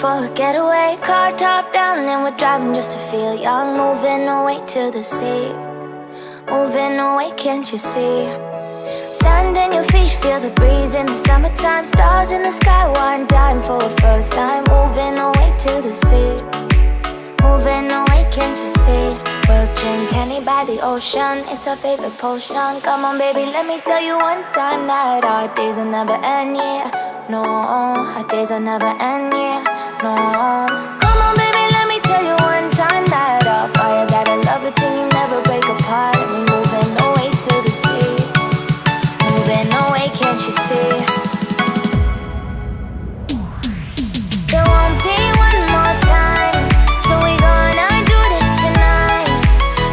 for a getaway. Car top down and we're driving just to feel young. Moving away to the sea, moving away, can't you see? Sand in your feet, feel the breeze in the summertime. Stars in the sky, one dime for a first time. Moving away to the sea, moving away, can't you see? We'll drink honey by the ocean, it's our favorite potion. Come on baby, let me tell you one time that our days will never end, yeah. No, our days will never end, yeah. No. Come on baby, let me tell you one time that our fire got a love it till you never break apart. And we moving away to the sea, moving away, can't you see? There won't be one more time, so we gonna do this tonight.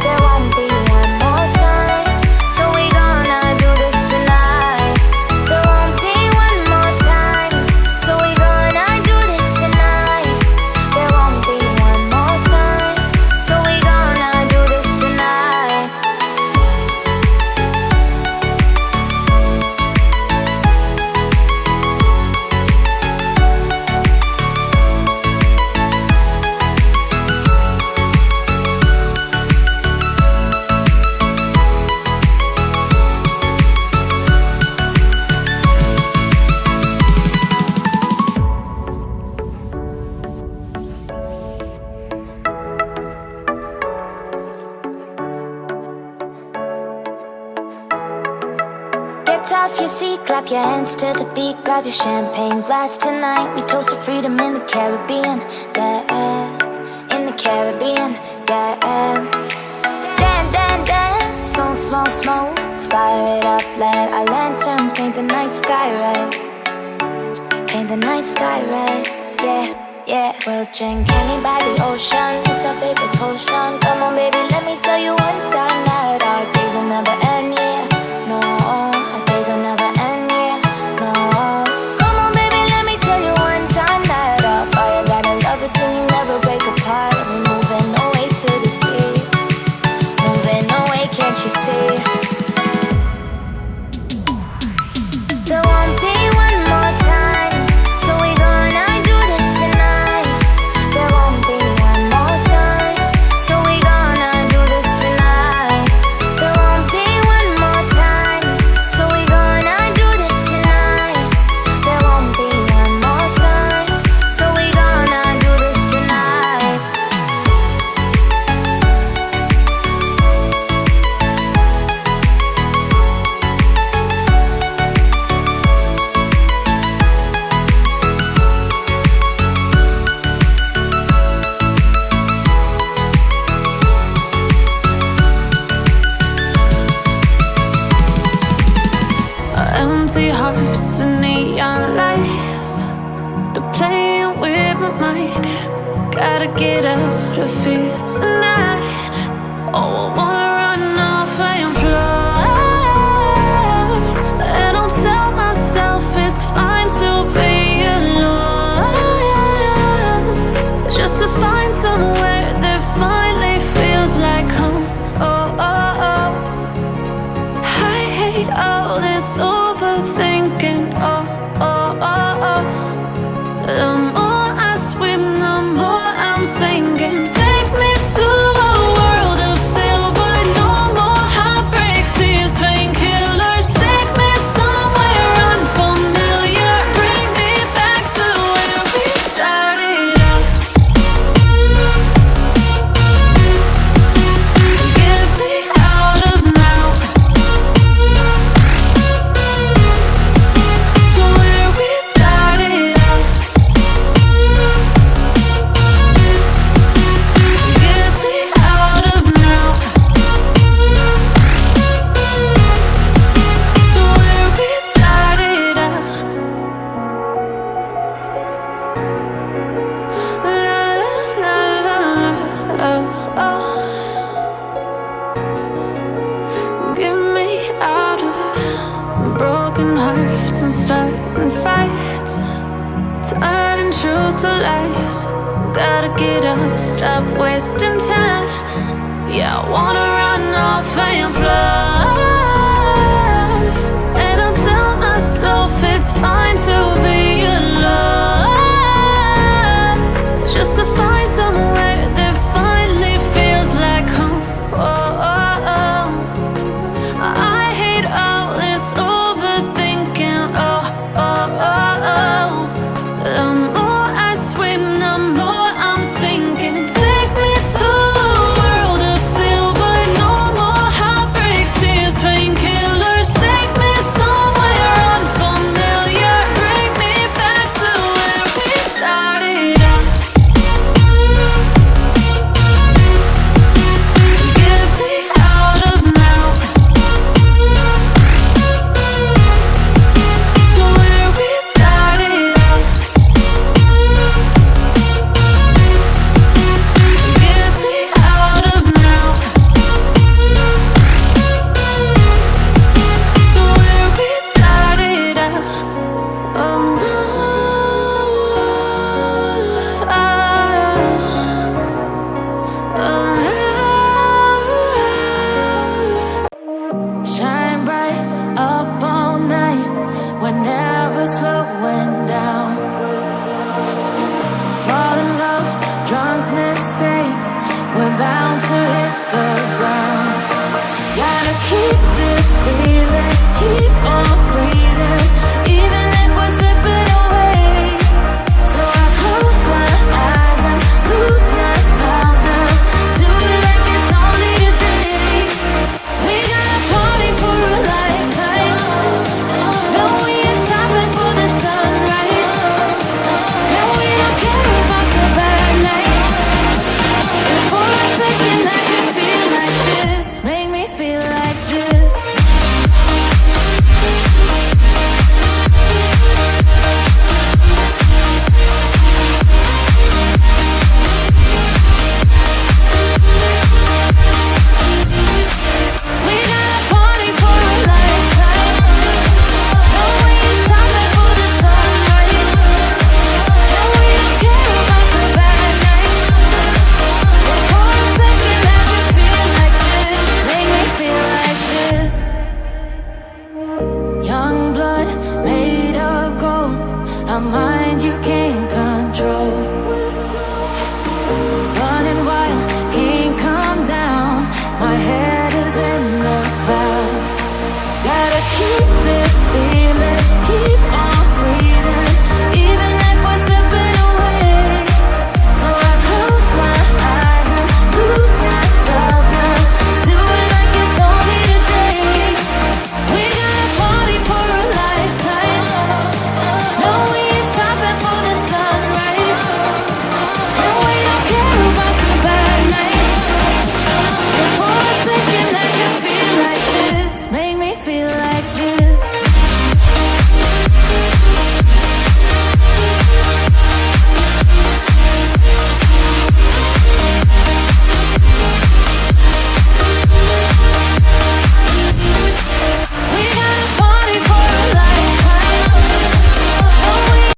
There won't be one more time, so we gonna do this tonight. There won't be one more time, so we gonna do this tonight. There won't be one more time, so we gonna do this tonight. Get off your seat, clap your hands to the beat. Grab your champagne glass tonight. We toast to freedom in the Caribbean, yeah. In the Caribbean, yeah. Dan, dan, dan, smoke, smoke, smoke. Fire it up, let our lanterns paint the night sky red. Paint the night sky red, yeah, yeah. We'll drink honey by the ocean, it's our favorite potion. Come on baby, let me tell you one time that our days will never end, yeah. No, our days will never end, yeah. No. Come on baby, let me tell you one time that our fire got a love it till you never break apart. And we moving away to the sea, moving away, can't you see? There won't be one more time, so we gonna do this tonight. There won't be one more time, so we gonna do this tonight. There won't be one more time, so we gonna do this tonight. There won't be one more time, so we gonna do this tonight. Empty hearts and neon lights, they're playing with my mind. Gotta get out of here tonight. Oh, I wanna run off and fly. And I'll tell myself it's fine to be alone, just to find somewhere that finally feels like home. Oh, oh, oh. I hate all this overthinking. Oh, oh, oh, oh. The more I swim, the more I'm sinking. Take me to a world of silver. No more heartbreaks, tears, painkillers. Take me somewhere unfamiliar. Bring me back to where we started out. Get me out of now, to where we started out. Get me out of now, to where we started out. La la la la la, oh, oh. Get me out of broken hearts and starting fights, turning truth to lies. Gotta get up, stop wasting time. Yeah, I wanna run off and fly. And I'll tell myself it's fine to be alone. feeling, keep on breathing, even if we're slipping away. So I close my eyes and lose myself now. Do it like it's only a day. We got a party for a lifetime. No, we ain't stopping for the sunrise. And we don't care about the bad nights. And for a second I can feel like this. Make me feel like this. We got a party for a lifetime. No, we ain't stopping for the sunrise. And we don't care about the bad nights. But for a second I can feel like this. Make me feel like this. Young blood made of gold, a mind you can't control. Running wild, can't come down. My head is in the clouds. Gotta keep it